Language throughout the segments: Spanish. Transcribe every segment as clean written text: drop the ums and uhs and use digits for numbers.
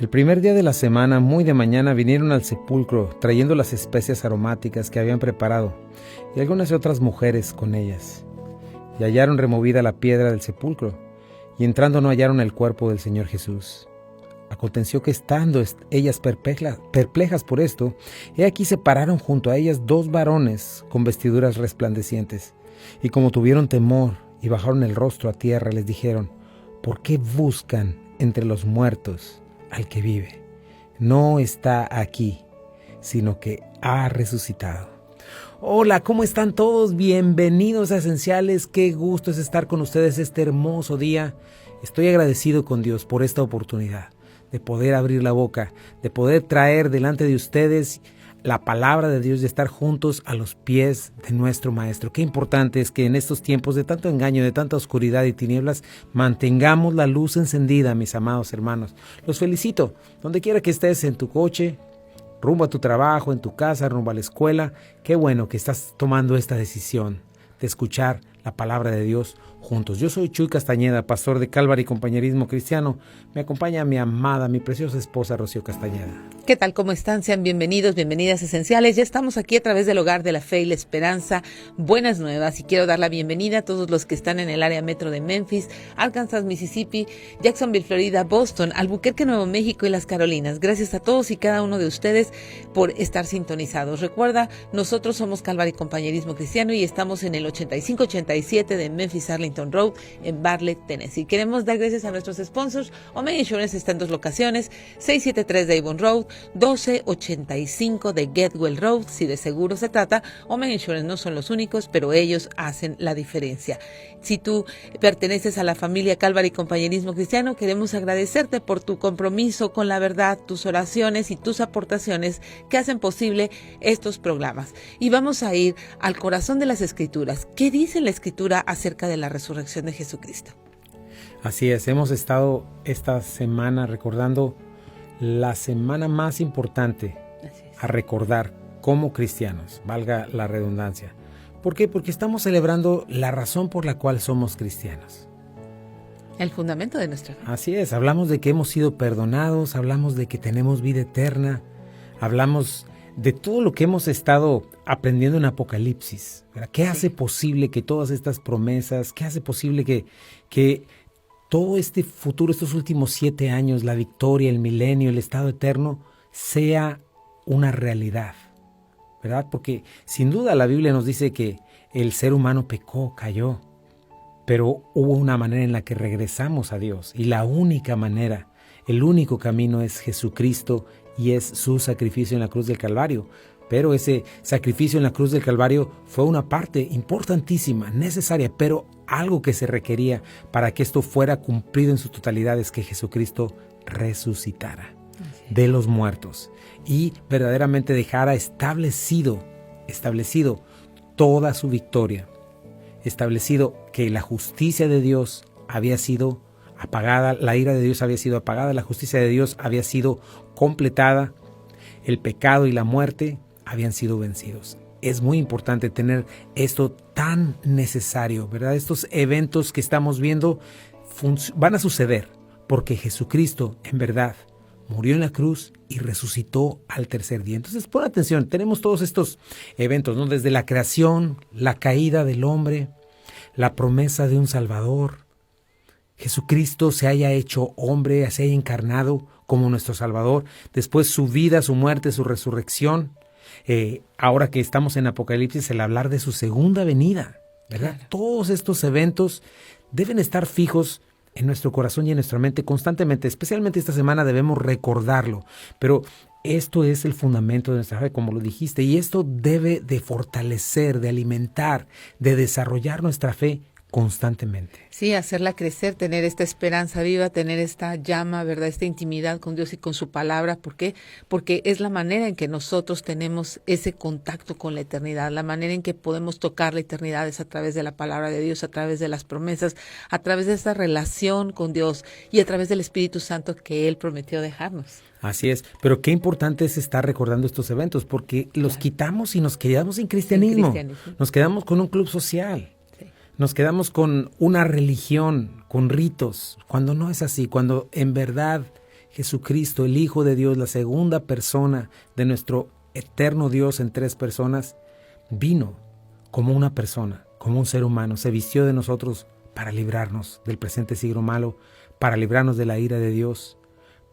El primer día de la semana, muy de mañana, vinieron al sepulcro, trayendo las especias aromáticas que habían preparado, y algunas otras mujeres con ellas. Y hallaron removida la piedra del sepulcro, y entrando no hallaron el cuerpo del Señor Jesús. Aconteció que estando ellas perplejas por esto, he aquí se pararon junto a ellas dos varones con vestiduras resplandecientes, y como tuvieron temor y bajaron el rostro a tierra, les dijeron: ¿por qué buscan entre los muertos al que vive? No está aquí, sino que ha resucitado. Hola, ¿cómo están todos? Bienvenidos a Esenciales. Qué gusto es estar con ustedes este hermoso día. Estoy agradecido con Dios por esta oportunidad de poder abrir la boca, de poder traer delante de ustedes la palabra de Dios, de estar juntos a los pies de nuestro Maestro. Qué importante es que en estos tiempos de tanto engaño, de tanta oscuridad y tinieblas, mantengamos la luz encendida, mis amados hermanos. Los felicito, donde quiera que estés, en tu coche, rumbo a tu trabajo, en tu casa, rumbo a la escuela. Qué bueno que estás tomando esta decisión de escuchar la palabra de Dios juntos. Yo soy Chuy Castañeda, pastor de Calvary Compañerismo Cristiano. Me acompaña mi amada, mi preciosa esposa Rocío Castañeda. ¿Qué tal? ¿Cómo están? Sean bienvenidos, bienvenidas Esenciales. Ya estamos aquí a través del Hogar de la Fe y la Esperanza. Buenas nuevas, y quiero dar la bienvenida a todos los que están en el área metro de Memphis, Arkansas, Mississippi, Jacksonville, Florida, Boston, Albuquerque, Nuevo México y las Carolinas. Gracias a todos y cada uno de ustedes por estar sintonizados. Recuerda, nosotros somos Calvary Compañerismo Cristiano y estamos en el 8587 de Memphis Arlington Road en Bartlett, Tennessee. Queremos dar gracias a nuestros sponsors. Omega Insurance está en 2 locaciones: 673 de Avon Road, 1285 de Getwell Road. Si de seguro se trata, Omega Insurance no son los únicos, pero ellos hacen la diferencia. Si tú perteneces a la familia Calvary Compañerismo Cristiano, queremos agradecerte por tu compromiso con la verdad, tus oraciones y tus aportaciones que hacen posible estos programas. Y vamos a ir al corazón de las Escrituras. ¿Qué dice la Escritura acerca de la resurrección de Jesucristo? Así es, hemos estado esta semana recordando la semana más importante a recordar como cristianos, valga la redundancia. ¿Por qué? Porque estamos celebrando la razón por la cual somos cristianos. El fundamento de nuestra fe. Así es, hablamos de que hemos sido perdonados, hablamos de que tenemos vida eterna, hablamos de todo lo que hemos estado aprendiendo en Apocalipsis. ¿Qué hace posible que todas estas promesas, qué hace posible que todo este futuro, estos últimos 7 años, la victoria, el milenio, el estado eterno, sea una realidad? ¿Verdad? Porque sin duda la Biblia nos dice que el ser humano pecó, cayó, pero hubo una manera en la que regresamos a Dios, y la única manera, el único camino es Jesucristo, y es su sacrificio en la cruz del Calvario. Pero ese sacrificio en la cruz del Calvario fue una parte importantísima, necesaria, pero algo que se requería para que esto fuera cumplido en su totalidad es que Jesucristo resucitara de los muertos y verdaderamente dejara establecido toda su victoria, establecido que la justicia de Dios había sido apagada, la ira de Dios había sido apagada, la justicia de Dios había sido completada, el pecado y la muerte habían sido vencidos. Es muy importante tener esto tan necesario, ¿verdad? Estos eventos que estamos viendo van a suceder porque Jesucristo en verdad murió en la cruz y resucitó al tercer día. Entonces, pon atención, tenemos todos estos eventos, ¿no? Desde la creación, la caída del hombre, la promesa de un Salvador, Jesucristo se haya hecho hombre, se haya encarnado como nuestro Salvador, después su vida, su muerte, su resurrección. Ahora que estamos en Apocalipsis, el hablar de su segunda venida, ¿verdad? Claro. Todos estos eventos deben estar fijos en nuestro corazón y en nuestra mente constantemente. Especialmente esta semana debemos recordarlo, pero esto es el fundamento de nuestra fe, como lo dijiste, y esto debe de fortalecer, de alimentar, de desarrollar nuestra fe constantemente. Sí, hacerla crecer, tener esta esperanza viva, tener esta llama, ¿verdad? Esta intimidad con Dios y con su palabra. ¿Por qué? Porque es la manera en que nosotros tenemos ese contacto con la eternidad, la manera en que podemos tocar la eternidad es a través de la palabra de Dios, a través de las promesas, a través de esta relación con Dios y a través del Espíritu Santo que Él prometió dejarnos. Así es, pero qué importante es estar recordando estos eventos, porque los quitamos y nos quedamos sin cristianismo. Nos quedamos con un club social. Nos quedamos con una religión, con ritos, cuando no es así, cuando en verdad Jesucristo, el Hijo de Dios, la segunda persona de nuestro eterno Dios en tres personas, vino como una persona, como un ser humano, se vistió de nosotros para librarnos del presente siglo malo, para librarnos de la ira de Dios,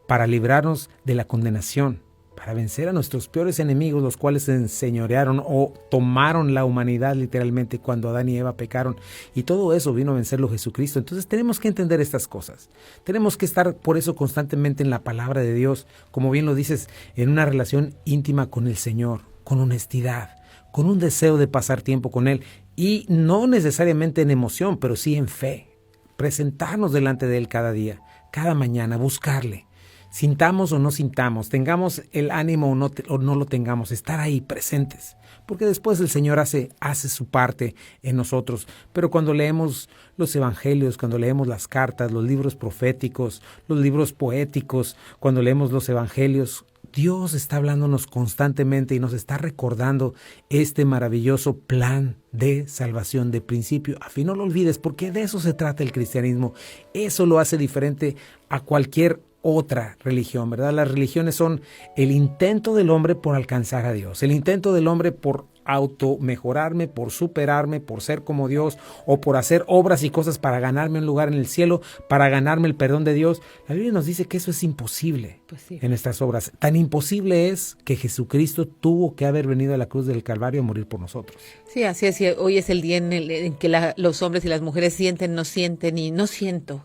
para librarnos de la condenación, para vencer a nuestros peores enemigos, los cuales se enseñorearon o tomaron la humanidad literalmente cuando Adán y Eva pecaron. Y todo eso vino a vencerlo Jesucristo. Entonces tenemos que entender estas cosas. Tenemos que estar por eso constantemente en la palabra de Dios, como bien lo dices, en una relación íntima con el Señor, con honestidad, con un deseo de pasar tiempo con Él. Y no necesariamente en emoción, pero sí en fe. Presentarnos delante de Él cada día, cada mañana, buscarle. Sintamos o no sintamos, tengamos el ánimo o no lo tengamos, estar ahí presentes. Porque después el Señor hace su parte en nosotros. Pero cuando leemos los evangelios, cuando leemos las cartas, los libros proféticos, los libros poéticos, cuando leemos los evangelios, Dios está hablándonos constantemente y nos está recordando este maravilloso plan de salvación de principio a fin. No lo olvides, porque de eso se trata el cristianismo. Eso lo hace diferente a cualquier otra religión, ¿verdad? Las religiones son el intento del hombre por alcanzar a Dios, el intento del hombre por automejorarme, por superarme, por ser como Dios o por hacer obras y cosas para ganarme un lugar en el cielo, para ganarme el perdón de Dios. La Biblia nos dice que eso es imposible en estas obras. Tan imposible es que Jesucristo tuvo que haber venido a la cruz del Calvario a morir por nosotros. Sí, así es. Hoy es el día en que los hombres y las mujeres sienten, no sienten y no siento,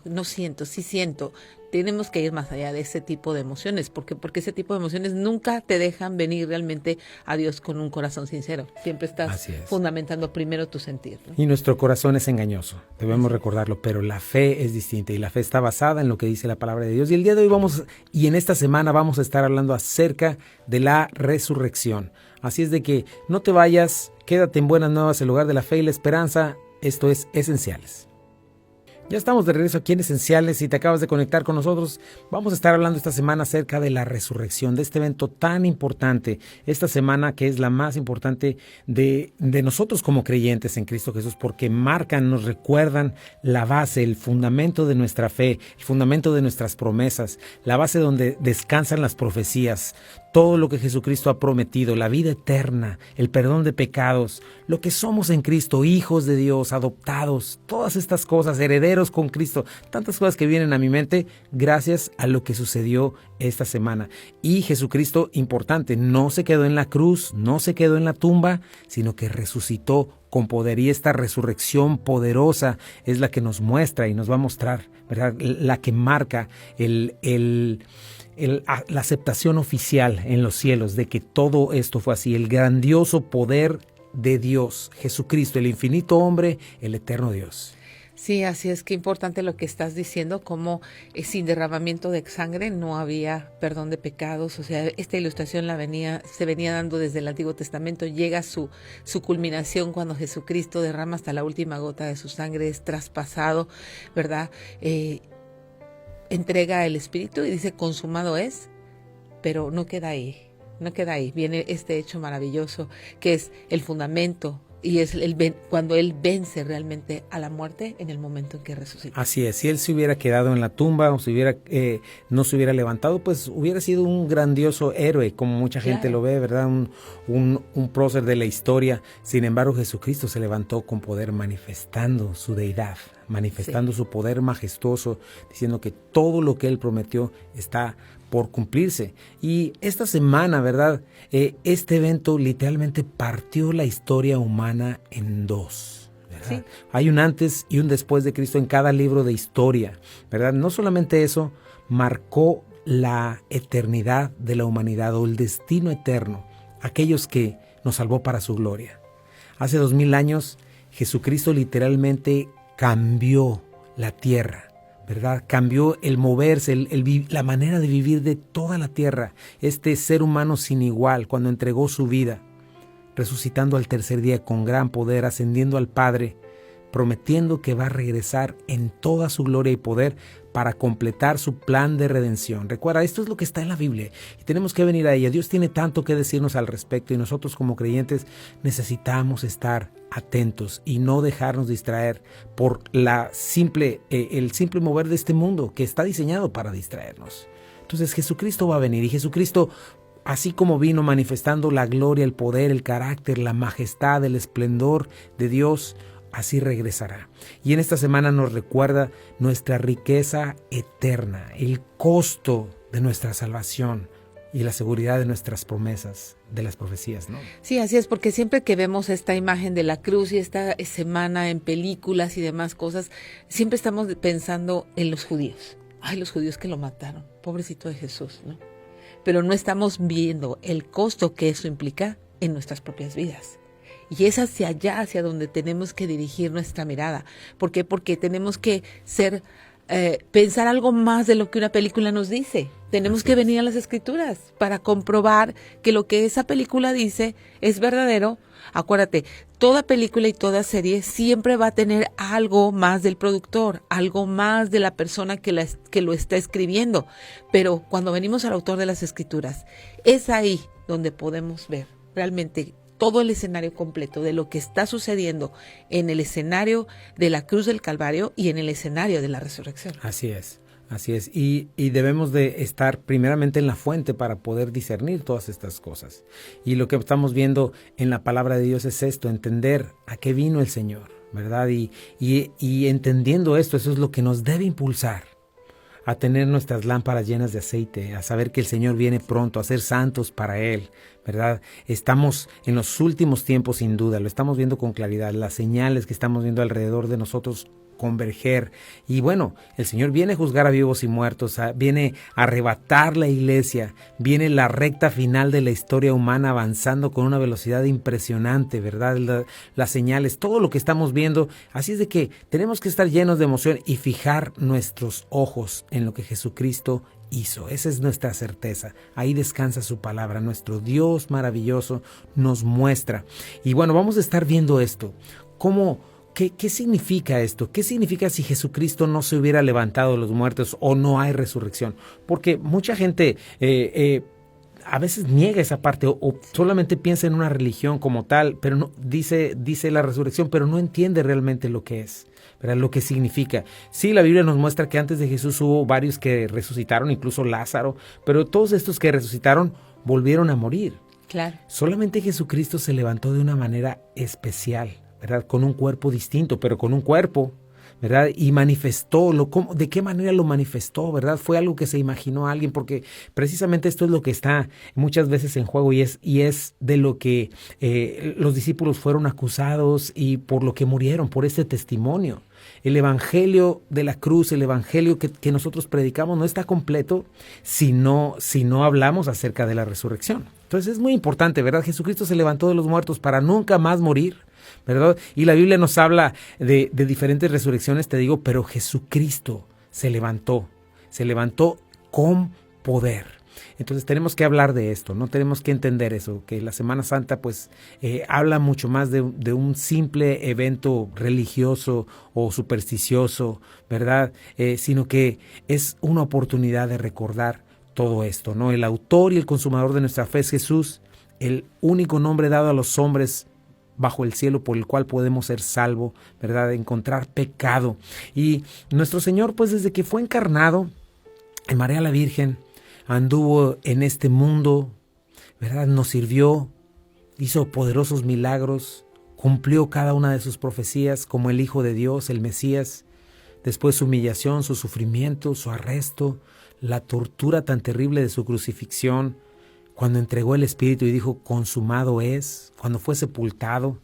sí siento. Tenemos que ir más allá de ese tipo de emociones, porque ese tipo de emociones nunca te dejan venir realmente a Dios con un corazón sincero. Siempre estás fundamentando primero tu sentir, ¿no? Y nuestro corazón es engañoso, debemos recordarlo, pero la fe es distinta y la fe está basada en lo que dice la palabra de Dios. Y el día de hoy en esta semana vamos a estar hablando acerca de la resurrección. Así es de que no te vayas, quédate en Buenas Nuevas, el lugar de la fe y la esperanza. Esto es Esenciales. Ya estamos de regreso aquí en Esenciales. Si te acabas de conectar con nosotros, vamos a estar hablando esta semana acerca de la resurrección, de este evento tan importante, esta semana que es la más importante de nosotros como creyentes en Cristo Jesús, porque nos recuerdan la base, el fundamento de nuestra fe, el fundamento de nuestras promesas, la base donde descansan las profecías, todo lo que Jesucristo ha prometido, la vida eterna, el perdón de pecados, lo que somos en Cristo, hijos de Dios, adoptados, todas estas cosas, herederos con Cristo, tantas cosas que vienen a mi mente gracias a lo que sucedió esta semana. Y Jesucristo, importante, no se quedó en la cruz, no se quedó en la tumba, sino que resucitó con poder. Y esta resurrección poderosa es la que nos muestra y nos va a mostrar, ¿verdad? La que marca la aceptación oficial en los cielos de que todo esto fue así, el grandioso poder de Dios, Jesucristo, el infinito hombre, el eterno Dios. Sí, así es, que importante lo que estás diciendo, como sin derramamiento de sangre no había perdón de pecados. O sea, esta ilustración se venía dando desde el Antiguo Testamento, llega su culminación cuando Jesucristo derrama hasta la última gota de su sangre, es traspasado, ¿verdad? Entrega el Espíritu y dice consumado es, pero no queda ahí, viene este hecho maravilloso que es el fundamento y es cuando Él vence realmente a la muerte en el momento en que resucita. Así es, si Él se hubiera quedado en la tumba o no se hubiera levantado, pues hubiera sido un grandioso héroe, como mucha gente lo ve, ¿verdad? Un prócer de la historia. Sin embargo, Jesucristo se levantó con poder, manifestando su deidad, manifestando su poder majestuoso, diciendo que todo lo que Él prometió está por cumplirse. Y esta semana, ¿verdad? Este evento literalmente partió la historia humana en dos, ¿verdad? Sí. Hay un antes y un después de Cristo en cada libro de historia, ¿verdad? No solamente eso, marcó la eternidad de la humanidad o el destino eterno, aquellos que nos salvó para su gloria. Hace 2000 años, Jesucristo literalmente cambió la tierra, ¿verdad? Cambió el moverse, la manera de vivir de toda la tierra. Este ser humano sin igual, cuando entregó su vida, resucitando al tercer día con gran poder, ascendiendo al Padre, prometiendo que va a regresar en toda su gloria y poder para completar su plan de redención. Recuerda, esto es lo que está en la Biblia y tenemos que venir a ella. Dios tiene tanto que decirnos al respecto y nosotros como creyentes necesitamos estar atentos y no dejarnos distraer por el simple mover de este mundo que está diseñado para distraernos. Entonces Jesucristo va a venir y Jesucristo, así como vino manifestando la gloria, el poder, el carácter, la majestad, el esplendor de Dios, así regresará. Y en esta semana nos recuerda nuestra riqueza eterna, el costo de nuestra salvación y la seguridad de nuestras promesas, de las profecías, ¿no? Sí, así es, porque siempre que vemos esta imagen de la cruz y esta semana en películas y demás cosas, siempre estamos pensando en los judíos. Ay, los judíos que lo mataron, pobrecito de Jesús, ¿no? Pero no estamos viendo el costo que eso implica en nuestras propias vidas. Y es hacia allá, hacia donde tenemos que dirigir nuestra mirada. ¿Por qué? Porque tenemos que pensar algo más de lo que una película nos dice. Tenemos que venir a las Escrituras para comprobar que lo que esa película dice es verdadero. Acuérdate, toda película y toda serie siempre va a tener algo más del productor, algo más de la persona que lo está escribiendo. Pero cuando venimos al autor de las Escrituras, es ahí donde podemos ver realmente todo el escenario completo de lo que está sucediendo en el escenario de la cruz del Calvario y en el escenario de la resurrección. Así es. Así es, y debemos de estar primeramente en la fuente para poder discernir todas estas cosas. Y lo que estamos viendo en la palabra de Dios es esto, entender a qué vino el Señor, ¿verdad? Y entendiendo esto, eso es lo que nos debe impulsar a tener nuestras lámparas llenas de aceite, a saber que el Señor viene pronto, a ser santos para Él, ¿verdad? Estamos en los últimos tiempos sin duda, lo estamos viendo con claridad, las señales que estamos viendo alrededor de nosotros converger. Y bueno, el Señor viene a juzgar a vivos y muertos, viene a arrebatar la iglesia, viene la recta final de la historia humana avanzando con una velocidad impresionante, ¿verdad? Las señales, todo lo que estamos viendo. Así es de que tenemos que estar llenos de emoción y fijar nuestros ojos en lo que Jesucristo hizo. Esa es nuestra certeza. Ahí descansa su palabra. Nuestro Dios maravilloso nos muestra. Y bueno, vamos a estar viendo esto. ¿Qué significa esto? ¿Qué significa si Jesucristo no se hubiera levantado de los muertos o no hay resurrección? Porque mucha gente a veces niega esa parte o solamente piensa en una religión como tal, pero no dice la resurrección, pero no entiende realmente lo que es, ¿verdad? Lo que significa. Sí, la Biblia nos muestra que antes de Jesús hubo varios que resucitaron, incluso Lázaro, pero todos estos que resucitaron volvieron a morir. Claro. Solamente Jesucristo se levantó de una manera especial, ¿verdad? Con un cuerpo distinto, pero con un cuerpo, ¿verdad? Y manifestó, ¿de qué manera lo manifestó, verdad? Fue algo que se imaginó a alguien, porque precisamente esto es lo que está muchas veces en juego y es de lo que los discípulos fueron acusados y por lo que murieron, por este testimonio. El evangelio de la cruz, el evangelio que nosotros predicamos no está completo si no hablamos acerca de la resurrección. Entonces es muy importante, ¿verdad? Jesucristo se levantó de los muertos para nunca más morir, ¿verdad? Y la Biblia nos habla de diferentes resurrecciones, te digo, pero Jesucristo se levantó con poder. Entonces tenemos que hablar de esto, ¿no? Tenemos que entender eso, que la Semana Santa pues habla mucho más de un simple evento religioso o supersticioso, ¿verdad? Sino que es una oportunidad de recordar todo esto, ¿no? El autor y el consumador de nuestra fe es Jesús, el único nombre dado a los hombres bajo el cielo por el cual podemos ser salvos, ¿verdad? Encontrar pecado. Y nuestro Señor, pues desde que fue encarnado en María la Virgen, anduvo en este mundo, ¿verdad? Nos sirvió, hizo poderosos milagros, cumplió cada una de sus profecías como el Hijo de Dios, el Mesías. Después su humillación, su sufrimiento, su arresto, la tortura tan terrible de su crucifixión, cuando entregó el Espíritu y dijo, consumado es, cuando fue sepultado,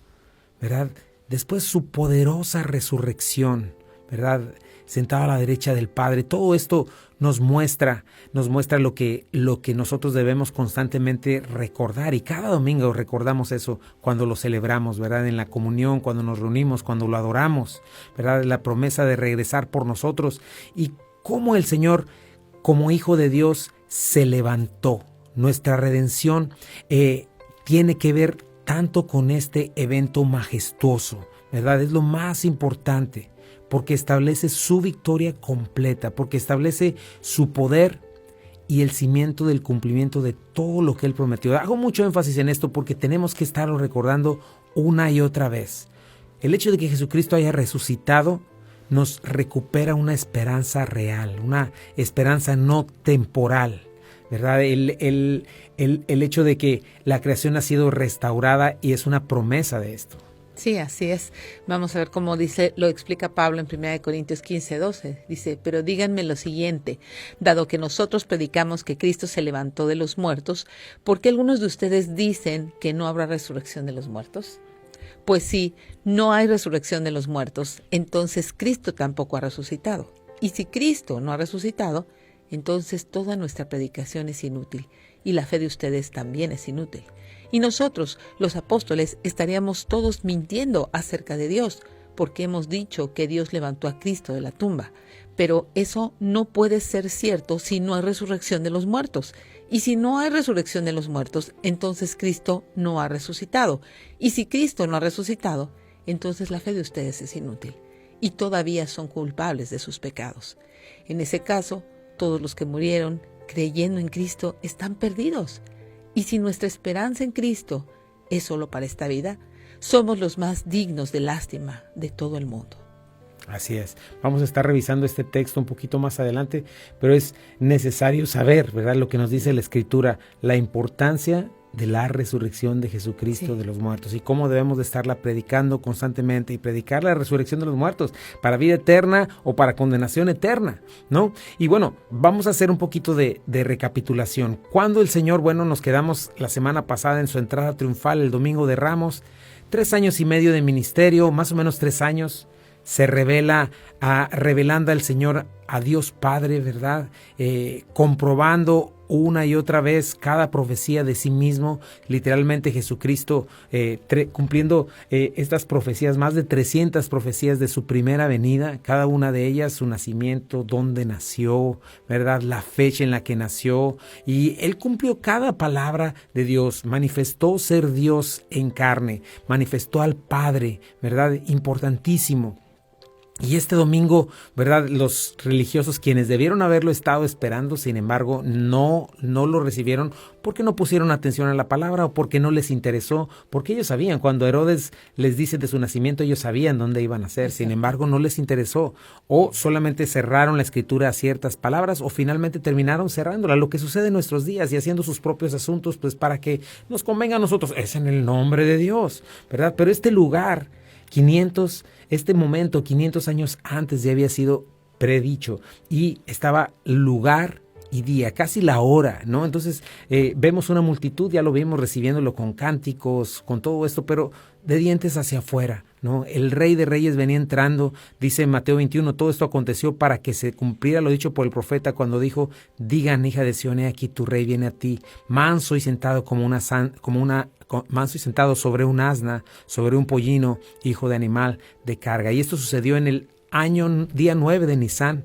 ¿verdad? Después su poderosa resurrección, ¿verdad? Sentado a la derecha del Padre. Todo esto nos muestra lo que nosotros debemos constantemente recordar. Y cada domingo recordamos eso cuando lo celebramos, ¿verdad? En la comunión, cuando nos reunimos, cuando lo adoramos, ¿verdad? La promesa de regresar por nosotros. Y cómo el Señor, como Hijo de Dios, se levantó. Nuestra redención tiene que ver tanto con este evento majestuoso, ¿verdad? Es lo más importante, porque establece su victoria completa, porque establece su poder y el cimiento del cumplimiento de todo lo que Él prometió. Hago mucho énfasis en esto porque tenemos que estarlo recordando una y otra vez. El hecho de que Jesucristo haya resucitado nos recupera una esperanza real, una esperanza no temporal, ¿verdad? El hecho de que la creación ha sido restaurada y es una promesa de esto. Sí, así es. Vamos a ver cómo lo explica Pablo en 1 Corintios 15:12. Dice, pero díganme lo siguiente, dado que nosotros predicamos que Cristo se levantó de los muertos, ¿por qué algunos de ustedes dicen que no habrá resurrección de los muertos? Pues si no hay resurrección de los muertos, entonces Cristo tampoco ha resucitado. Y si Cristo no ha resucitado, entonces toda nuestra predicación es inútil y la fe de ustedes también es inútil. Y nosotros, los apóstoles, estaríamos todos mintiendo acerca de Dios, porque hemos dicho que Dios levantó a Cristo de la tumba. Pero eso no puede ser cierto si no hay resurrección de los muertos. Y si no hay resurrección de los muertos, entonces Cristo no ha resucitado. Y si Cristo no ha resucitado, entonces la fe de ustedes es inútil. Y todavía son culpables de sus pecados. En ese caso, todos los que murieron creyendo en Cristo están perdidos. Y si nuestra esperanza en Cristo es solo para esta vida, somos los más dignos de lástima de todo el mundo. Así es. Vamos a estar revisando este texto un poquito más adelante, pero es necesario saber, ¿verdad?, lo que nos dice la Escritura, la importancia de la resurrección de Jesucristo de los muertos y cómo debemos de estarla predicando constantemente y predicar la resurrección de los muertos para vida eterna o para condenación eterna, ¿no? Y bueno, vamos a hacer un poquito de recapitulación. Cuando el Señor, nos quedamos la semana pasada en su entrada triunfal el Domingo de Ramos, 3 años y medio de ministerio, más o menos 3 años, se revelando al Señor, a Dios Padre, ¿verdad? Comprobando una y otra vez cada profecía de sí mismo, literalmente Jesucristo cumpliendo estas profecías, más de 300 profecías de su primera venida, cada una de ellas, su nacimiento, dónde nació, ¿verdad?, la fecha en la que nació, y Él cumplió cada palabra de Dios, manifestó ser Dios en carne, manifestó al Padre, ¿verdad?, importantísimo. Y este domingo, ¿verdad?, los religiosos, quienes debieron haberlo estado esperando, sin embargo, no lo recibieron porque no pusieron atención a la palabra o porque no les interesó, porque ellos sabían, cuando Herodes les dice de su nacimiento, ellos sabían dónde iban a nacer, sin embargo, no les interesó, o solamente cerraron la Escritura a ciertas palabras, o finalmente terminaron cerrándola, lo que sucede en nuestros días, y haciendo sus propios asuntos, pues para que nos convenga a nosotros, es en el nombre de Dios, ¿verdad? Pero este lugar, 500 años antes ya había sido predicho y estaba lugar y día, casi la hora, ¿no? Entonces vemos una multitud, ya lo vimos recibiéndolo con cánticos, con todo esto, pero de dientes hacia afuera, ¿no? El Rey de Reyes venía entrando, dice Mateo 21, todo esto aconteció para que se cumpliera lo dicho por el profeta cuando dijo, digan, hija de Sión, he aquí tu rey viene a ti, manso y sentado manso y sentado sobre un asna, sobre un pollino, hijo de animal de carga. Y esto sucedió en el día 9 de Nisán,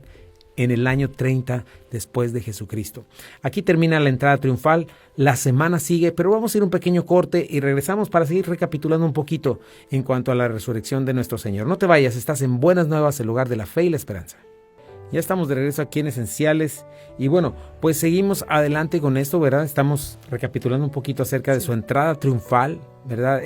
en el año 30 después de Jesucristo. Aquí termina la entrada triunfal, la semana sigue, pero vamos a ir un pequeño corte y regresamos para seguir recapitulando un poquito en cuanto a la resurrección de nuestro Señor. No te vayas, estás en Buenas Nuevas, el lugar de la fe y la esperanza. Ya estamos de regreso aquí en Esenciales y bueno, pues seguimos adelante con esto, ¿verdad? Estamos recapitulando un poquito acerca de su entrada triunfal, ¿verdad?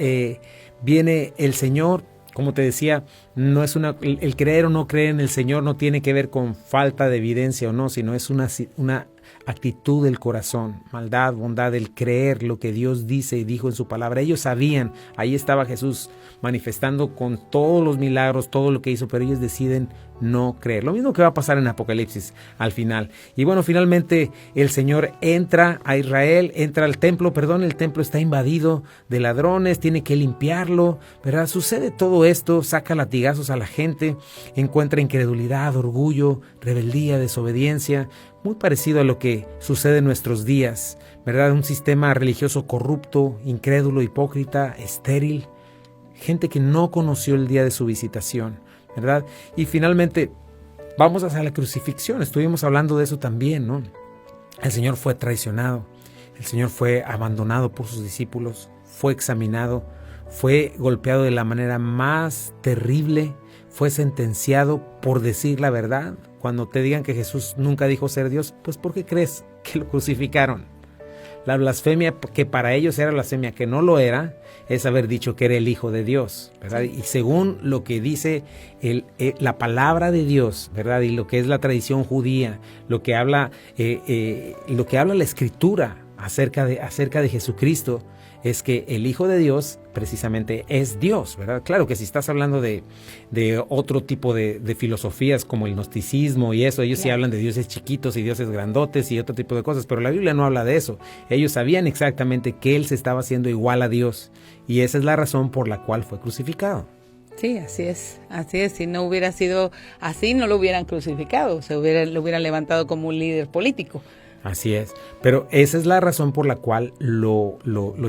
Viene el Señor, como te decía, no es el creer o no creer en el Señor no tiene que ver con falta de evidencia o no, sino es una actitud del corazón, maldad, bondad, el creer lo que Dios dice y dijo en su palabra. Ellos sabían, ahí estaba Jesús manifestando con todos los milagros, todo lo que hizo, pero ellos deciden no creer. Lo mismo que va a pasar en Apocalipsis al final. Y bueno, finalmente el Señor entra a Israel, entra al templo, el templo está invadido de ladrones, tiene que limpiarlo, ¿verdad? Sucede todo esto, saca latigazos a la gente, encuentra incredulidad, orgullo, rebeldía, desobediencia, muy parecido a lo que sucede en nuestros días, ¿verdad? Un sistema religioso corrupto, incrédulo, hipócrita, estéril, gente que no conoció el día de su visitación, ¿verdad? Y finalmente vamos hacia la crucifixión, estuvimos hablando de eso también, ¿no? El Señor fue traicionado, el Señor fue abandonado por sus discípulos, fue examinado, fue golpeado de la manera más terrible, fue sentenciado por decir la verdad. Cuando te digan que Jesús nunca dijo ser Dios, pues ¿por qué crees que lo crucificaron? La blasfemia que para ellos era blasfemia, que no lo era, es haber dicho que era el Hijo de Dios, ¿verdad? Y según lo que dice la palabra de Dios, ¿verdad? Y lo que es la tradición judía, lo que habla la Escritura acerca de Jesucristo, es que el Hijo de Dios precisamente es Dios, ¿verdad? Claro que si estás hablando de otro tipo de filosofías como el gnosticismo y eso, ellos sí hablan de dioses chiquitos y dioses grandotes y otro tipo de cosas, pero la Biblia no habla de eso. Ellos sabían exactamente que Él se estaba haciendo igual a Dios y esa es la razón por la cual fue crucificado. Sí, así es. Si no hubiera sido así, no lo hubieran crucificado, lo hubieran levantado como un líder político. Así es, pero esa es la razón por la cual lo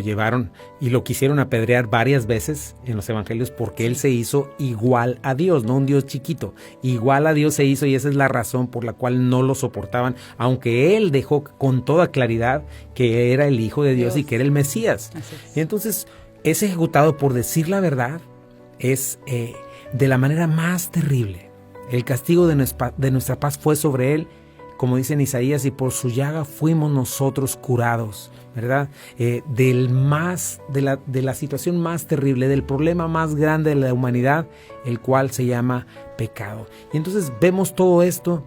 llevaron y lo quisieron apedrear varias veces en los evangelios, porque Él se hizo igual a Dios, no un Dios chiquito, igual a Dios se hizo, y esa es la razón por la cual no lo soportaban, aunque Él dejó con toda claridad que era el Hijo de Dios y que era el Mesías. Y entonces es ejecutado por decir la verdad, es de la manera más terrible. El castigo de nuestra paz fue sobre Él, como dice en Isaías, y por su llaga fuimos nosotros curados, ¿verdad? De la situación más terrible, del problema más grande de la humanidad, el cual se llama pecado. Y entonces vemos todo esto,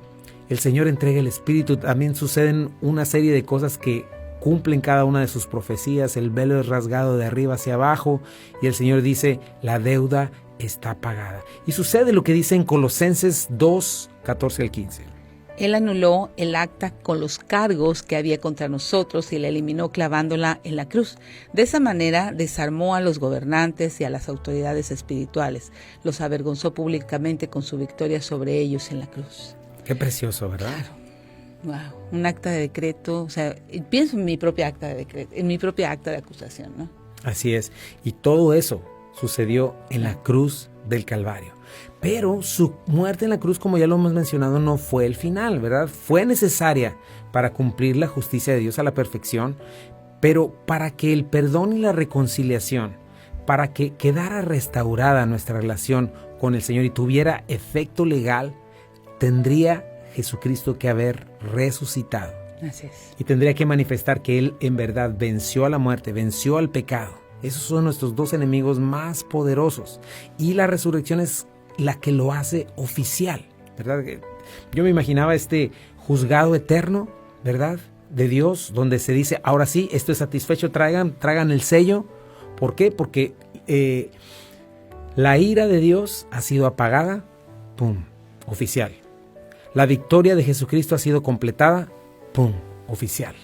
el Señor entrega el Espíritu, también suceden una serie de cosas que cumplen cada una de sus profecías, el velo es rasgado de arriba hacia abajo, y el Señor dice, la deuda está pagada. Y sucede lo que dice en Colosenses 2, 14 al 15. Él anuló el acta con los cargos que había contra nosotros y la eliminó clavándola en la cruz. De esa manera desarmó a los gobernantes y a las autoridades espirituales. Los avergonzó públicamente con su victoria sobre ellos en la cruz. Qué precioso, ¿verdad? Claro. Wow. Un acta de decreto. O sea, pienso en mi propia acta de decreto, en mi propia acta de acusación, ¿no? Así es. Y todo eso sucedió en la cruz del Calvario. Pero su muerte en la cruz, como ya lo hemos mencionado, no fue el final, ¿verdad? Fue necesaria para cumplir la justicia de Dios a la perfección, pero para que el perdón y la reconciliación, para que quedara restaurada nuestra relación con el Señor y tuviera efecto legal, tendría Jesucristo que haber resucitado. Así es. Y tendría que manifestar que Él en verdad venció a la muerte, venció al pecado. Esos son nuestros dos enemigos más poderosos. Y la resurrección es la que lo hace oficial, ¿verdad? Yo me imaginaba este juzgado eterno, ¿verdad? De Dios, donde se dice, ahora sí, esto es satisfecho, traigan el sello. ¿Por qué? Porque la ira de Dios ha sido apagada, ¡pum!, oficial. La victoria de Jesucristo ha sido completada, ¡pum!, oficial.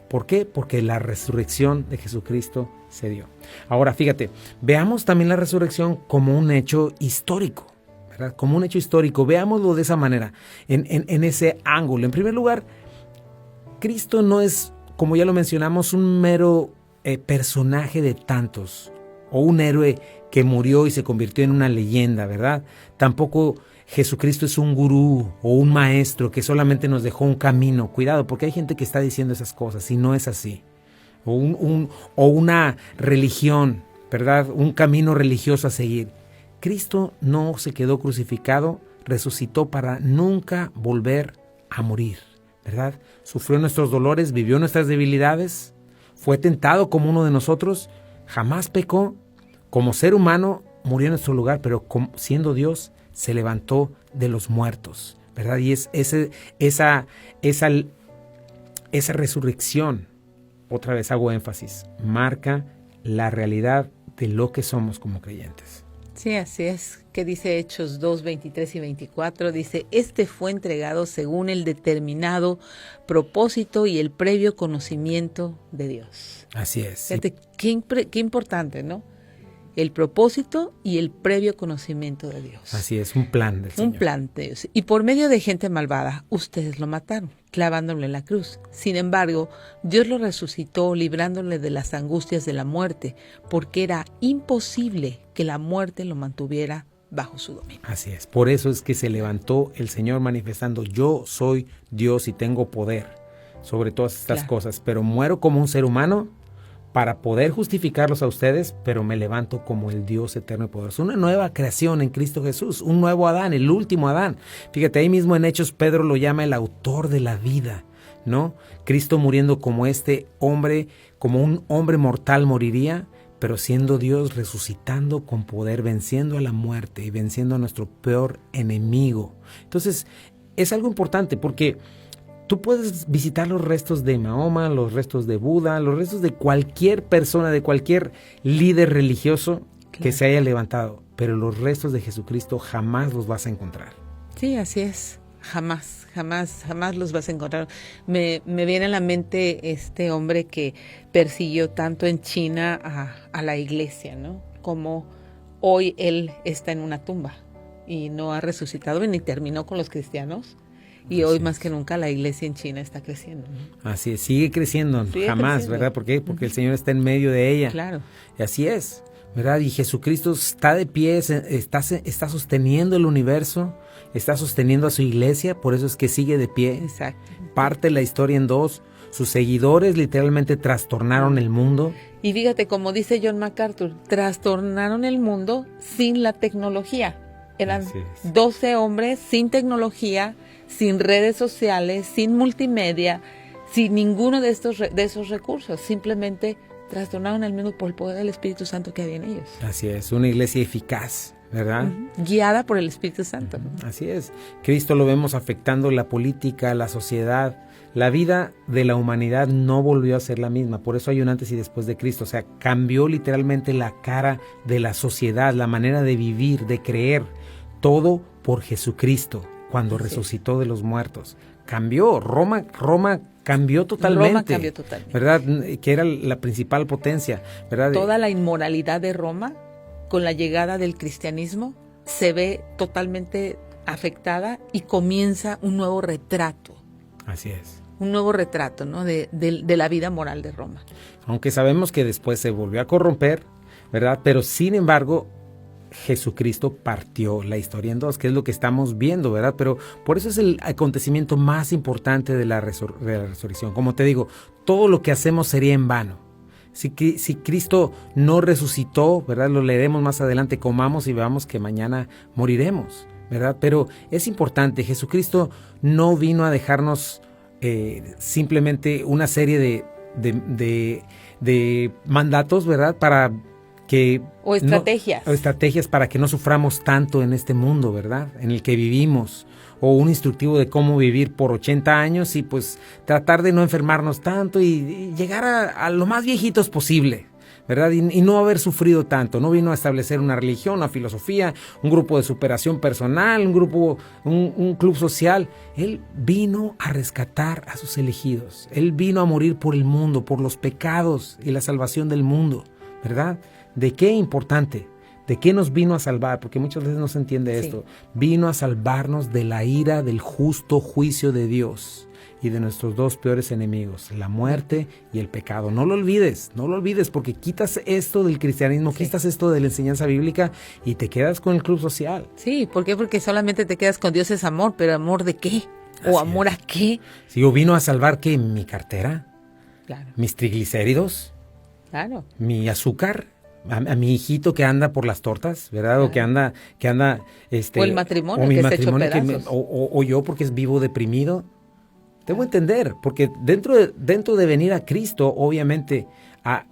¿Por qué? Porque la resurrección de Jesucristo se dio. Ahora, fíjate, veamos también la resurrección como un hecho histórico, ¿verdad? Como un hecho histórico, veámoslo de esa manera, en ese ángulo. En primer lugar, Cristo no es, como ya lo mencionamos, un mero personaje de tantos, o un héroe que murió y se convirtió en una leyenda, ¿verdad? Tampoco Jesucristo es un gurú o un maestro que solamente nos dejó un camino. Cuidado, porque hay gente que está diciendo esas cosas y no es así. O una religión, ¿verdad? Un camino religioso a seguir. Cristo no se quedó crucificado, resucitó para nunca volver a morir, ¿verdad? Sufrió nuestros dolores, vivió nuestras debilidades, fue tentado como uno de nosotros, jamás pecó, como ser humano murió en nuestro lugar, pero siendo Dios se levantó de los muertos, ¿verdad? Y es esa resurrección, otra vez hago énfasis, marca la realidad de lo que somos como creyentes. Sí, así es, que dice Hechos 2, 23 y 24, dice, este fue entregado según el determinado propósito y el previo conocimiento de Dios. Así es. Fíjate, qué importante, ¿no? El propósito y el previo conocimiento de Dios. Así es, un plan del Señor. Un plan de Dios. Y por medio de gente malvada, ustedes lo mataron, clavándolo en la cruz. Sin embargo, Dios lo resucitó, librándole de las angustias de la muerte, porque era imposible que la muerte lo mantuviera bajo su dominio. Así es. Por eso es que se levantó el Señor manifestando, yo soy Dios y tengo poder sobre todas estas cosas, pero muero como un ser humano para poder justificarlos a ustedes, pero me levanto como el Dios eterno y poderoso. Una nueva creación en Cristo Jesús, un nuevo Adán, el último Adán. Fíjate, ahí mismo en Hechos Pedro lo llama el autor de la vida, ¿no? Cristo muriendo como este hombre, como un hombre mortal moriría, pero siendo Dios resucitando con poder, venciendo a la muerte y venciendo a nuestro peor enemigo. Entonces, es algo importante porque tú puedes visitar los restos de Mahoma, los restos de Buda, los restos de cualquier persona, de cualquier líder religioso que se haya levantado, pero los restos de Jesucristo jamás los vas a encontrar. Sí, así es. Jamás los vas a encontrar. Me viene a la mente este hombre que persiguió tanto en China a la iglesia, ¿no? Como hoy él está en una tumba y no ha resucitado ni terminó con los cristianos. Y así hoy más que nunca la iglesia en China está creciendo, ¿no? Así es, sigue creciendo, jamás, ¿verdad? ¿Por qué? Porque el Señor está en medio de ella. Claro. Y así es, ¿verdad? Y Jesucristo está de pie, está sosteniendo el universo, está sosteniendo a su iglesia, por eso es que sigue de pie. Exacto. Parte la historia en dos. Sus seguidores literalmente trastornaron el mundo. Y fíjate, como dice John MacArthur, trastornaron el mundo sin la tecnología. Eran 12 hombres sin tecnología, sin redes sociales, sin multimedia, sin ninguno de esos recursos. Simplemente trastornaron el mundo por el poder del Espíritu Santo que había en ellos. Así es, una iglesia eficaz, ¿verdad? Guiada por el Espíritu Santo, ¿no? Así es. Cristo lo vemos afectando la política, la sociedad. La vida de la humanidad no volvió a ser la misma. Por eso hay un antes y después de Cristo. O sea, cambió literalmente la cara de la sociedad, la manera de vivir, de creer. Todo por Jesucristo, cuando resucitó de los muertos. Cambió. Roma cambió totalmente. Roma cambió totalmente. ¿Verdad? Que era la principal potencia, ¿verdad? Toda la inmoralidad de Roma, con la llegada del cristianismo, se ve totalmente afectada y comienza un nuevo retrato. Así es. Un nuevo retrato, ¿no? de la vida moral de Roma. Aunque sabemos que después se volvió a corromper, ¿verdad? Pero sin embargo, Jesucristo partió la historia en dos, que es lo que estamos viendo, ¿verdad? Pero por eso es el acontecimiento más importante de la resurrección. Como te digo, todo lo que hacemos sería en vano. Si Cristo no resucitó, ¿verdad? Lo leeremos más adelante, comamos y veamos que mañana moriremos, ¿verdad? Pero es importante, Jesucristo no vino a dejarnos simplemente una serie de mandatos, ¿verdad? O estrategias para que no suframos tanto en este mundo, ¿verdad? En el que vivimos. O un instructivo de cómo vivir por 80 años y pues tratar de no enfermarnos tanto y llegar a lo más viejitos posible, ¿verdad? Y no haber sufrido tanto. No vino a establecer una religión, una filosofía, un grupo de superación personal, un club social. Él vino a rescatar a sus elegidos. Él vino a morir por el mundo, por los pecados y la salvación del mundo, ¿verdad? ¿De qué importante? ¿De qué nos vino a salvar? Porque muchas veces no se entiende esto. Vino a salvarnos de la ira del justo juicio de Dios y de nuestros dos peores enemigos, la muerte y el pecado. No lo olvides porque quitas esto del cristianismo, quitas esto de la enseñanza bíblica y te quedas con el club social. Sí, ¿por qué? Porque solamente te quedas con Dios es amor, pero ¿amor de qué? ¿O amor a qué? Sí, o vino a salvar ¿qué? Mi cartera, claro, mis triglicéridos, claro, mi azúcar. A mi hijito que anda por las tortas, ¿verdad? Claro. O que anda o el matrimonio, o mi que matrimonio se ha hecho pedazos. O yo porque vivo deprimido. Debo entender, porque dentro de venir a Cristo, obviamente,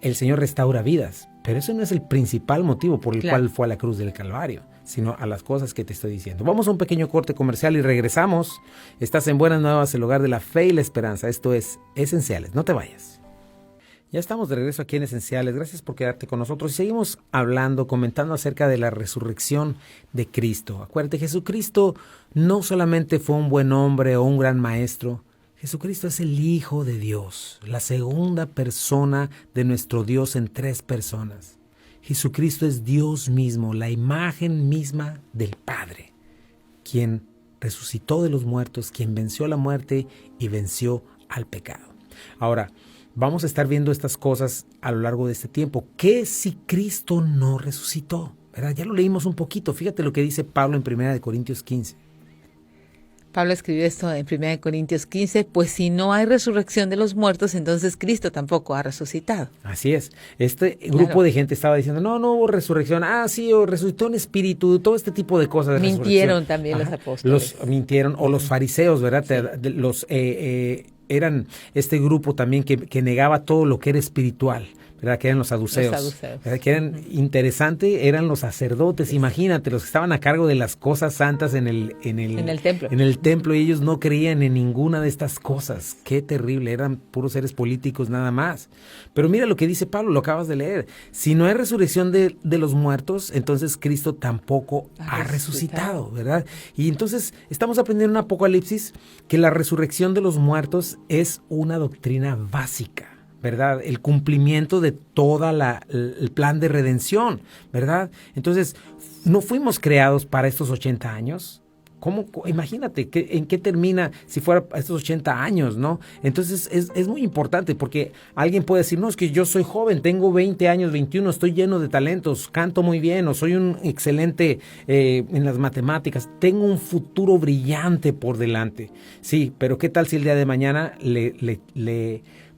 el Señor restaura vidas, pero eso no es el principal motivo por el cual fue a la cruz del Calvario, sino a las cosas que te estoy diciendo. Vamos a un pequeño corte comercial y regresamos. Estás en Buenas Nuevas, el hogar de la fe y la esperanza. Esto es Esenciales, no te vayas. Ya estamos de regreso aquí en Esenciales. Gracias por quedarte con nosotros y seguimos hablando, comentando acerca de la resurrección de Cristo. Acuérdate, Jesucristo no solamente fue un buen hombre o un gran maestro. Jesucristo es el Hijo de Dios, la segunda persona de nuestro Dios en 3 personas. Jesucristo es Dios mismo, la imagen misma del Padre, quien resucitó de los muertos, quien venció la muerte y venció al pecado. Ahora, vamos a estar viendo estas cosas a lo largo de este tiempo. ¿Qué si Cristo no resucitó? ¿Verdad? Ya lo leímos un poquito. Fíjate lo que dice Pablo en 1 Corintios 15. Pablo escribió esto en 1 Corintios 15, pues si no hay resurrección de los muertos, entonces Cristo tampoco ha resucitado. Así es. Este grupo de gente estaba diciendo, no hubo resurrección. Sí, o resucitó en espíritu, todo este tipo de cosas. Mintieron también los apóstoles. Mintieron, o los fariseos, ¿verdad? Sí. Los eran este grupo también que negaba todo lo que era espiritual, ¿verdad? Que eran los saduceos. ¿Verdad? Que eran interesante, eran los sacerdotes, imagínate, los que estaban a cargo de las cosas santas en el templo. En el templo, y ellos no creían en ninguna de estas cosas. Qué terrible, eran puros seres políticos nada más. Pero mira lo que dice Pablo, lo acabas de leer. Si no hay resurrección de los muertos, entonces Cristo tampoco ha resucitado, ¿verdad? Y entonces estamos aprendiendo en Apocalipsis que la resurrección de los muertos es una doctrina básica, ¿verdad? El cumplimiento de toda el plan de redención, ¿verdad? Entonces, no fuimos creados para estos 80 años. ¿Cómo? Imagínate, ¿en qué termina si fuera estos 80 años, no? Entonces, es muy importante porque alguien puede decir, no, es que yo soy joven, tengo 20 años, 21, estoy lleno de talentos, canto muy bien, o soy un excelente en las matemáticas, tengo un futuro brillante por delante. Sí, pero ¿qué tal si el día de mañana le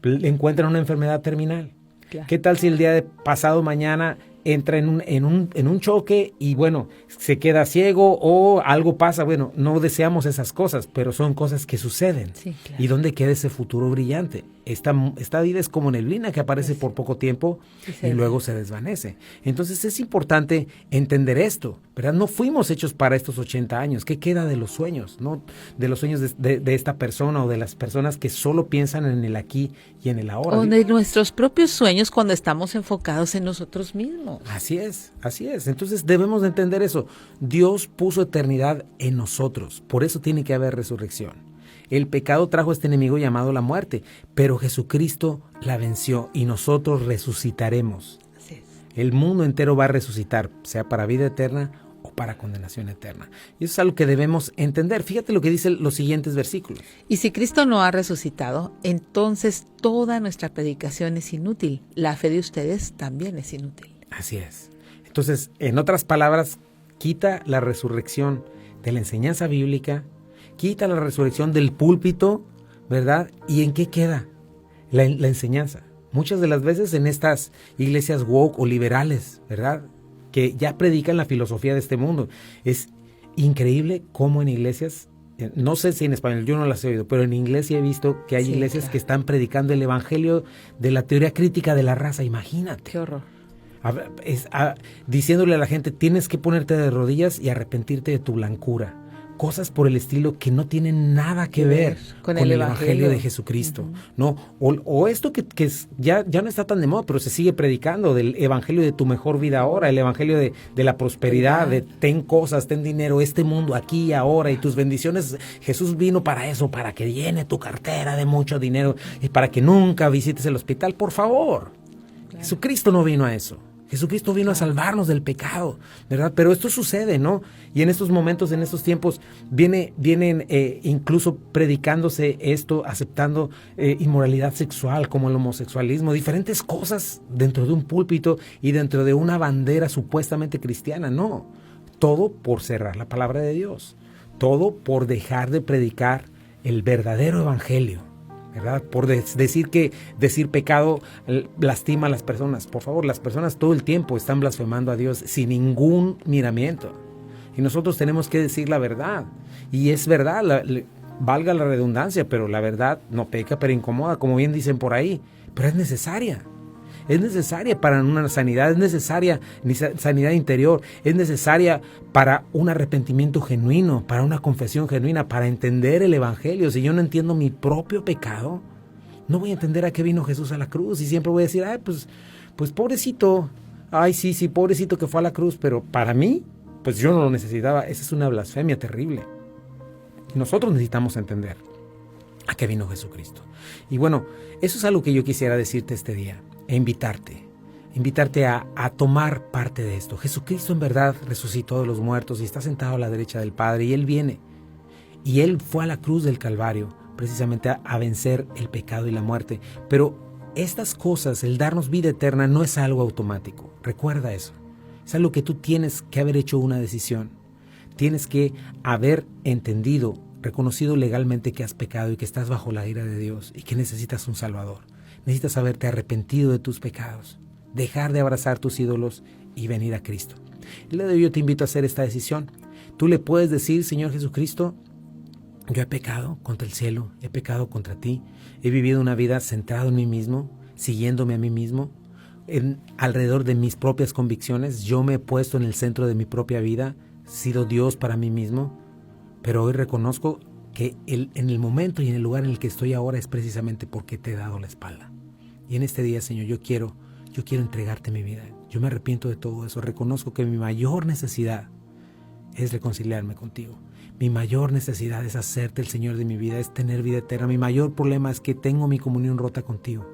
encuentran una enfermedad terminal? Claro. ¿Qué tal si el día de pasado mañana entra en un choque y bueno, se queda ciego o algo pasa? Bueno, no deseamos esas cosas, pero son cosas que suceden. Sí, claro. ¿Y dónde queda ese futuro brillante? Esta vida es como neblina que aparece por poco tiempo y luego se desvanece. Entonces es importante entender esto, ¿verdad? No fuimos hechos para estos 80 años. ¿Qué queda de los sueños? ¿No? De los sueños de esta persona o de las personas que solo piensan en el aquí y en el ahora. O de nuestros propios sueños cuando estamos enfocados en nosotros mismos. Así es, así es. Entonces debemos de entender eso. Dios puso eternidad en nosotros, por eso tiene que haber resurrección. El pecado trajo este enemigo llamado la muerte, pero Jesucristo la venció y nosotros resucitaremos. Así es. El mundo entero va a resucitar, sea para vida eterna o para condenación eterna. Y eso es algo que debemos entender. Fíjate lo que dicen los siguientes versículos. Y si Cristo no ha resucitado, entonces toda nuestra predicación es inútil. La fe de ustedes también es inútil. Así es. Entonces, en otras palabras, quita la resurrección de la enseñanza bíblica, quita la resurrección del púlpito, ¿verdad? ¿Y en qué queda la enseñanza? Muchas de las veces en estas iglesias woke o liberales, ¿verdad? Que ya predican la filosofía de este mundo. Es increíble cómo en iglesias, no sé si en español, yo no las he oído, pero en inglés sí he visto que hay iglesias que están predicando el evangelio de la teoría crítica de la raza. Imagínate. Qué horror. Diciéndole a la gente, tienes que ponerte de rodillas y arrepentirte de tu blancura. Cosas por el estilo que no tienen nada que ver con el evangelio de Jesucristo. Uh-huh. ¿No? O esto que ya no está tan de moda, pero se sigue predicando del evangelio de tu mejor vida ahora, el evangelio de la prosperidad, de ten cosas, ten dinero, este mundo aquí y ahora y tus bendiciones. Jesús vino para eso, para que llene tu cartera de mucho dinero y para que nunca visites el hospital. Por favor, claro. Jesucristo no vino a eso. Jesucristo vino a salvarnos del pecado, ¿verdad? Pero esto sucede, ¿no? Y en estos momentos, en estos tiempos, vienen incluso predicándose esto, aceptando inmoralidad sexual, como el homosexualismo, diferentes cosas dentro de un púlpito y dentro de una bandera supuestamente cristiana. No, todo por cerrar la palabra de Dios, todo por dejar de predicar el verdadero evangelio, ¿verdad? Por decir pecado lastima a las personas. Por favor, las personas todo el tiempo están blasfemando a Dios sin ningún miramiento. Y nosotros tenemos que decir la verdad. Y es verdad, valga la redundancia, pero la verdad no peca, pero incomoda, como bien dicen por ahí. Pero es necesaria. Es necesaria para una sanidad, es necesaria sanidad interior, es necesaria para un arrepentimiento genuino, para una confesión genuina, para entender el evangelio. Si yo no entiendo mi propio pecado, no voy a entender a qué vino Jesús a la cruz y siempre voy a decir, pues pobrecito, sí, pobrecito que fue a la cruz, pero para mí, pues yo no lo necesitaba. Esa es una blasfemia terrible. Nosotros necesitamos entender a qué vino Jesucristo. Y bueno, eso es algo que yo quisiera decirte este día. E invitarte a tomar parte de esto. Jesucristo en verdad resucitó de los muertos y está sentado a la derecha del Padre y Él viene. Y Él fue a la cruz del Calvario precisamente a vencer el pecado y la muerte. Pero estas cosas, el darnos vida eterna, no es algo automático. Recuerda eso. Es algo que tú tienes que haber hecho una decisión. Tienes que haber entendido, reconocido legalmente que has pecado y que estás bajo la ira de Dios y que necesitas un Salvador. Necesitas haberte arrepentido de tus pecados, dejar de abrazar tus ídolos y venir a Cristo. El día de hoy yo te invito a hacer esta decisión. Tú le puedes decir, Señor Jesucristo, yo he pecado contra el cielo, he pecado contra ti, he vivido una vida centrado en mí mismo, siguiéndome a mí mismo, alrededor de mis propias convicciones. Yo me he puesto en el centro de mi propia vida, sido Dios para mí mismo, pero hoy reconozco que en el momento y en el lugar en el que estoy ahora es precisamente porque te he dado la espalda. Y en este día, Señor, yo quiero entregarte mi vida. Yo me arrepiento de todo eso. Reconozco que mi mayor necesidad es reconciliarme contigo. Mi mayor necesidad es hacerte el Señor de mi vida, es tener vida eterna. Mi mayor problema es que tengo mi comunión rota contigo.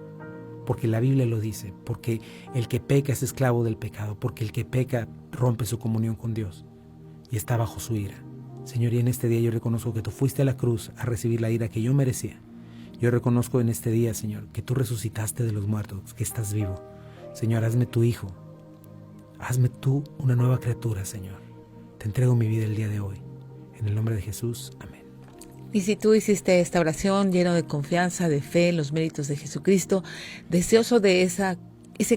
Porque la Biblia lo dice, porque el que peca es esclavo del pecado, porque el que peca rompe su comunión con Dios y está bajo su ira. Señor, y en este día yo reconozco que tú fuiste a la cruz a recibir la ira que yo merecía. Yo reconozco en este día, Señor, que tú resucitaste de los muertos, que estás vivo. Señor, hazme tu hijo. Hazme tú una nueva criatura, Señor. Te entrego mi vida el día de hoy. En el nombre de Jesús, amén. Y si tú hiciste esta oración lleno de confianza, de fe en los méritos de Jesucristo, deseoso de ese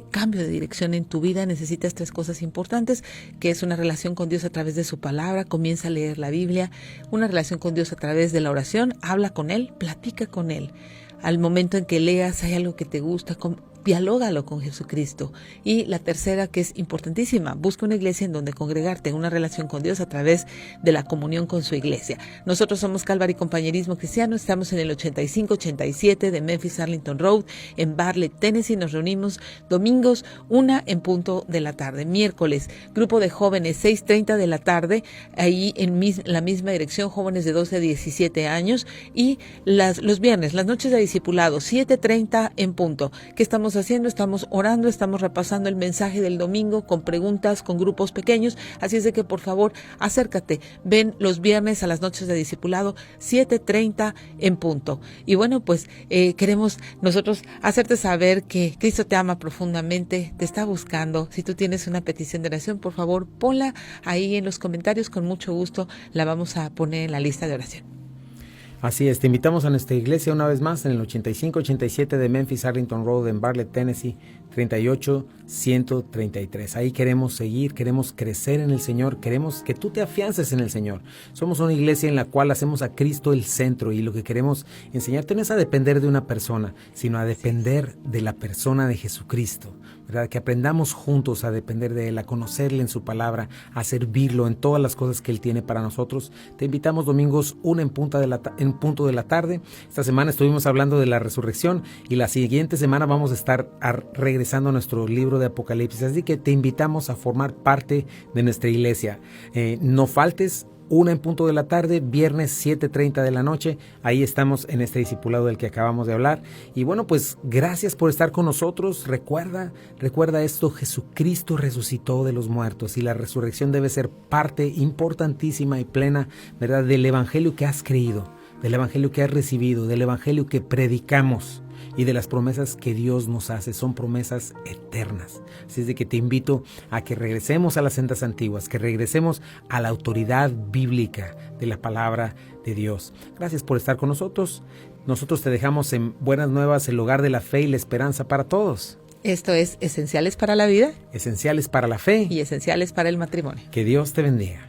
cambio de dirección en tu vida, necesitas 3 cosas importantes, que es una relación con Dios a través de su palabra. Comienza a leer la Biblia, una relación con Dios a través de la oración, habla con Él, platica con Él. Al momento en que leas, hay algo que te gusta, dialógalo con Jesucristo. Y la tercera, que es importantísima, busca una iglesia en donde congregarte, en una relación con Dios a través de la comunión con su iglesia. Nosotros somos Calvary Compañerismo Cristiano, estamos en el 8587 de Memphis Arlington Road, en Bartlett, Tennessee. Nos reunimos domingos 1 en punto de la tarde, miércoles, grupo de jóvenes 6:30 de la tarde, ahí en la misma dirección, jóvenes de 12 a 17 años, y los viernes, las noches de discipulado, 7:30 en punto. ¿Qué estamos haciendo? Estamos orando, estamos repasando el mensaje del domingo con preguntas, con grupos pequeños, así es de que por favor acércate, ven los viernes a las noches de discipulado 7:30 en punto. Y bueno, pues queremos nosotros hacerte saber que Cristo te ama profundamente, te está buscando. Si tú tienes una petición de oración, por favor ponla ahí en los comentarios, con mucho gusto la vamos a poner en la lista de oración. Así es, te invitamos a nuestra iglesia una vez más en el 8587 de Memphis Arlington Road en Bartlett, Tennessee, 38133. Ahí queremos seguir, queremos crecer en el Señor, queremos que tú te afiances en el Señor. Somos una iglesia en la cual hacemos a Cristo el centro, y lo que queremos enseñarte no es a depender de una persona, sino a depender de la persona de Jesucristo, ¿verdad? Que aprendamos juntos a depender de Él, a conocerle en su palabra, a servirlo en todas las cosas que Él tiene para nosotros. Te invitamos domingos 1 en punto de la tarde. Esta semana estuvimos hablando de la resurrección y la siguiente semana vamos a estar regresando a nuestro libro de Apocalipsis. Así que te invitamos a formar parte de nuestra iglesia. No faltes. 1 en punto de la tarde, viernes 7:30 de la noche. Ahí estamos en este discipulado del que acabamos de hablar. Y bueno, pues gracias por estar con nosotros. Recuerda esto: Jesucristo resucitó de los muertos y la resurrección debe ser parte importantísima y plena, ¿verdad?, del evangelio que has creído, del evangelio que has recibido, del evangelio que predicamos y de las promesas que Dios nos hace. Son promesas eternas. Así es de que te invito a que regresemos a las sendas antiguas, que regresemos a la autoridad bíblica de la palabra de Dios. Gracias por estar con nosotros. Nosotros te dejamos en Buenas Nuevas, el hogar de la fe y la esperanza para todos. Esto es Esenciales para la Vida, Esenciales para la Fe y Esenciales para el Matrimonio. Que Dios te bendiga.